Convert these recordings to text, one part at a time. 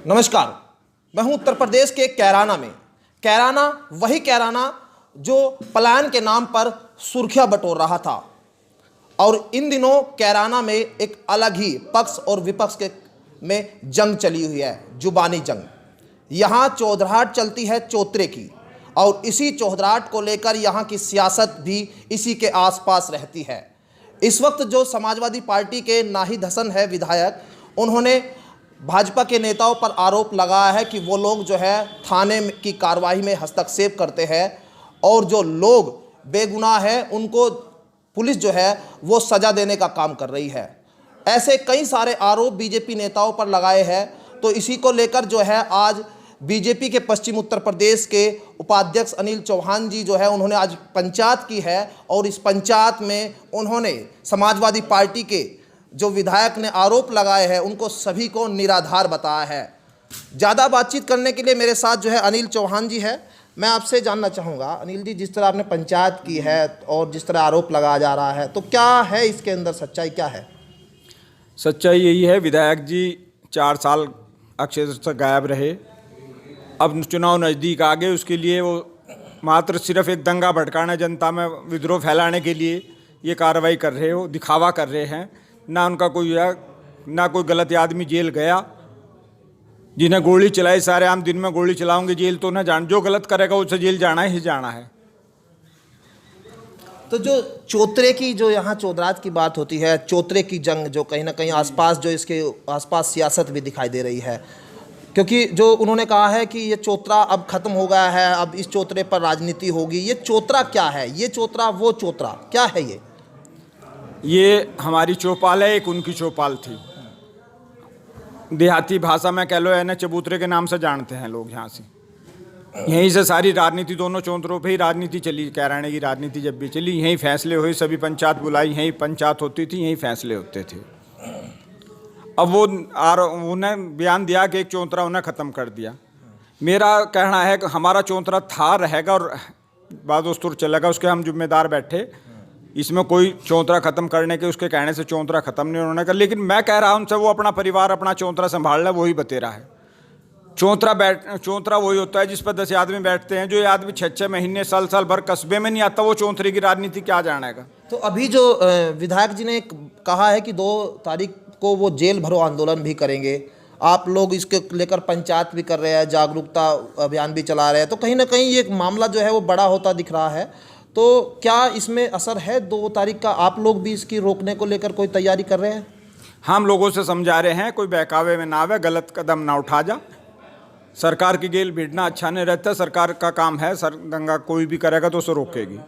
नमस्कार, मैं हूं उत्तर प्रदेश के कैराना में। कैराना वही कैराना जो पलायन के नाम पर सुर्खियां बटोर रहा था और इन दिनों कैराना में एक अलग ही पक्ष और विपक्ष के में जंग चली हुई है, जुबानी जंग। यहाँ चौधराहट चलती है चौतरे की और इसी चौधराहट को लेकर यहाँ की सियासत भी इसी के आसपास रहती है। इस वक्त जो समाजवादी पार्टी के नाहिद हसन है विधायक, उन्होंने भाजपा के नेताओं पर आरोप लगाया है कि वो लोग जो है थाने की कार्रवाई में हस्तक्षेप करते हैं और जो लोग बेगुनाह हैं उनको पुलिस जो है वो सज़ा देने का काम कर रही है। ऐसे कई सारे आरोप बीजेपी नेताओं पर लगाए हैं। तो इसी को लेकर जो है आज बीजेपी के पश्चिम उत्तर प्रदेश के उपाध्यक्ष अनिल चौहान जी जो है उन्होंने आज पंचायत की है और इस पंचायत में उन्होंने समाजवादी पार्टी के जो विधायक ने आरोप लगाए हैं उनको सभी को निराधार बताया है। ज़्यादा बातचीत करने के लिए मेरे साथ जो है अनिल चौहान जी है। मैं आपसे जानना चाहूँगा अनिल जी, जिस तरह आपने पंचायत की है और जिस तरह आरोप लगाया जा रहा है, तो क्या है इसके अंदर सच्चाई क्या है? सच्चाई यही है, विधायक जी 4 साल अक्षर से गायब रहे। अब चुनाव नज़दीक आ गए, उसके लिए वो मात्र सिर्फ एक दंगा भड़काने, जनता में विद्रोह फैलाने के लिए ये कार्रवाई कर रहे हो, दिखावा कर रहे हैं। ना उनका ना कोई गलत आदमी जेल गया। जिन्हें गोली चलाई सारे आम दिन में गोली चलाओगे जेल तो ना जान, जो गलत करेगा उसे जेल जाना ही जाना है। तो जो चौतरे की जो यहाँ चौधराहट की बात होती है, चौतरे की जंग जो कहीं ना कहीं आसपास जो इसके आसपास सियासत भी दिखाई दे रही है, क्योंकि जो उन्होंने कहा है कि ये चौतरा अब खत्म हो गया है, अब इस चौतरे पर राजनीति होगी। ये चौतरा क्या है? ये चौतरा वो चौतरा क्या है? ये हमारी चौपाल है, एक उनकी चौपाल थी। देहाती भाषा में कह लो है ना, चबूतरे के नाम से जानते हैं लोग यहाँ से। यहीं से सारी राजनीति, दोनों चौतरों पे ही राजनीति चली। कैराने की राजनीति जब भी चली यहीं फैसले हुए, सभी पंचायत बुलाई, यहीं पंचायत होती थी, यहीं फैसले होते थे। अब वो उन्हें बयान दिया कि एक चौतरा उन्हें ख़त्म कर दिया। मेरा कहना है कि हमारा चौतरा था, रहेगा और बाद उस्तुर चलेगा, उसके हम जिम्मेदार बैठे। इसमें कोई चौतरा ख़त्म करने के उसके कहने से चौतरा ख़त्म नहीं उन्होंने कर। लेकिन मैं कह रहा हूँ उनसे, वो अपना परिवार अपना चौतरा संभाल ले, वही बतेरा है। चौतरा वही होता है जिस पर 10 आदमी बैठते हैं। जो ये आदमी 6-6 महीने साल भर कस्बे में नहीं आता, वो चौतरे की राजनीति क्या जानेगा? तो अभी जो विधायक जी ने कहा है कि 2 तारीख को वो जेल भरो आंदोलन भी करेंगे। आप लोग इसके लेकर पंचायत भी कर रहे हैं, जागरूकता अभियान भी चला रहे हैं, तो कहीं ना कहीं ये मामला जो है वो बड़ा होता दिख रहा है। तो क्या इसमें असर है 2 तारीख का? आप लोग भी इसकी रोकने को लेकर कोई तैयारी कर रहे हैं? हम लोगों से समझा रहे हैं, कोई बहकावे में ना आवे, गलत कदम ना उठा जा। सरकार की गेल भिड़ना अच्छा नहीं रहता। सरकार का काम है, दंगा कोई भी करेगा तो उसे रोकेगी।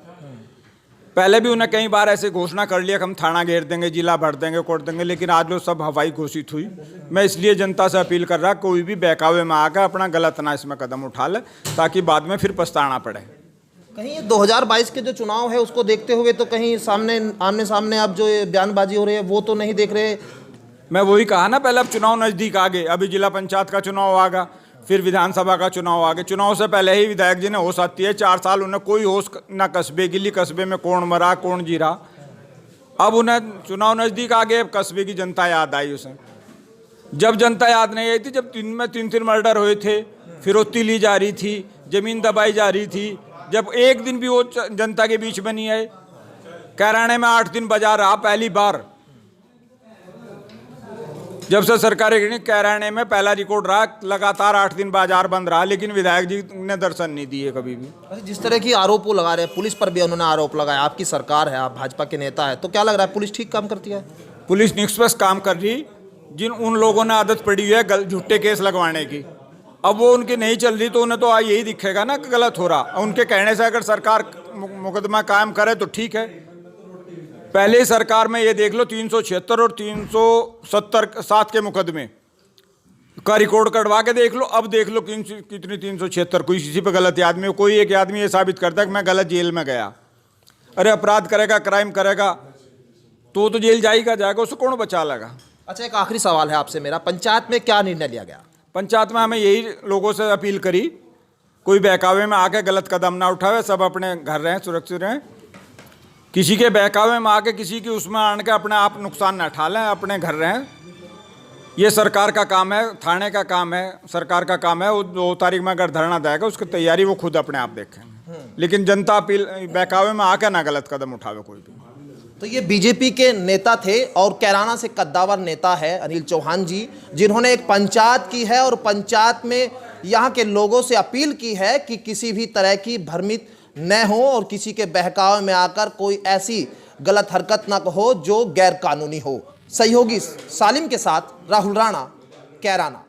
पहले भी उन्हें कई बार ऐसे घोषणा कर लिया कि हम थाना घेर देंगे, जिला भर देंगे, कोट देंगे, लेकिन आज लोग सब हवाई घोषित हुई। मैं इसलिए जनता से अपील कर रहा, कोई भी बहकावे में आकर अपना गलत ना इसमें कदम उठा ले, ताकि बाद में फिर पछताना पड़े। कहीं ये 2022 के जो चुनाव है उसको देखते हुए तो कहीं आमने सामने अब जो ये बयानबाजी हो रही है वो तो नहीं देख रहे? मैं वही कहा ना, पहले अब चुनाव नज़दीक आ गए। अभी जिला पंचायत का चुनाव आ गया, फिर विधानसभा का चुनाव आ गया। चुनाव से पहले ही विधायक जी ने होश आती है। 4 साल उन्हें कोई होश ना कस्बे के लिए, कस्बे में कौन मरा कौन जी रहा। अब उन्हें चुनाव नज़दीक आ गए, कस्बे की जनता याद आई उसे। जब जनता याद नहीं आई थी, जब 3 मर्डर हुए थे, फिरौती ली जा रही थी, ज़मीन दबाई जा रही थी, जब एक दिन भी वो जनता के बीच में नहीं आए। कैराने में 8 दिन बाजार रहा पहली बार, जब से सरकार कैराने में पहला रिकॉर्ड रहा, लगातार 8 दिन बाजार बंद रहा, लेकिन विधायक जी ने दर्शन नहीं दिए कभी भी। जिस तरह की आरोप वो लगा रहे हैं, पुलिस पर भी उन्होंने आरोप लगाया। आपकी सरकार है, आप भाजपा के नेता है, तो क्या लग रहा है पुलिस ठीक काम करती है? पुलिस निष्पक्ष काम कर रही। उन लोगों ने आदत पड़ी है झूठे केस लगवाने की, अब वो उनकी नहीं चल रही, तो उन्हें तो यही दिखेगा ना कि गलत हो रहा। उनके कहने से अगर सरकार मुकदमा कायम करे तो ठीक है। पहले सरकार में ये देख लो 376 और 377 के मुकदमे का रिकॉर्ड कटवा के देख लो। अब देख लो कितनी 376। कोई किसी पे गलत आदमी, कोई एक आदमी ये साबित करता है कि मैं गलत जेल में गया। अरे अपराध करेगा, क्राइम करेगा तो जेल जाएगा, उसको कौन बचा लेगा? अच्छा, एक आखिरी सवाल है आपसे मेरा, पंचायत में क्या निर्णय लिया गया? पंचायत में हमें यही लोगों से अपील करी, कोई बहकावे में आके गलत कदम ना उठावे, सब अपने घर रहें, सुरक्षित रहें। किसी के बहकावे में आके किसी की उसमें आन के अपने आप नुकसान न उठा लें, अपने घर रहें। ये सरकार का काम है, थाने का काम है, सरकार का काम है। वो 2 तारीख में अगर धरना देगा उसकी तैयारी वो खुद अपने आप देखेंगे, लेकिन जनता अपील बहकावे में आकर ना गलत कदम उठावे कोई भी। तो ये बीजेपी के नेता थे और कैराना से कद्दावर नेता है अनिल चौहान जी, जिन्होंने एक पंचायत की है और पंचायत में यहाँ के लोगों से अपील की है कि किसी भी तरह की भ्रमित न हो और किसी के बहकावे में आकर कोई ऐसी गलत हरकत ना हो जो गैर कानूनी हो। सहयोगी सालिम के साथ राहुल राणा, कैराना।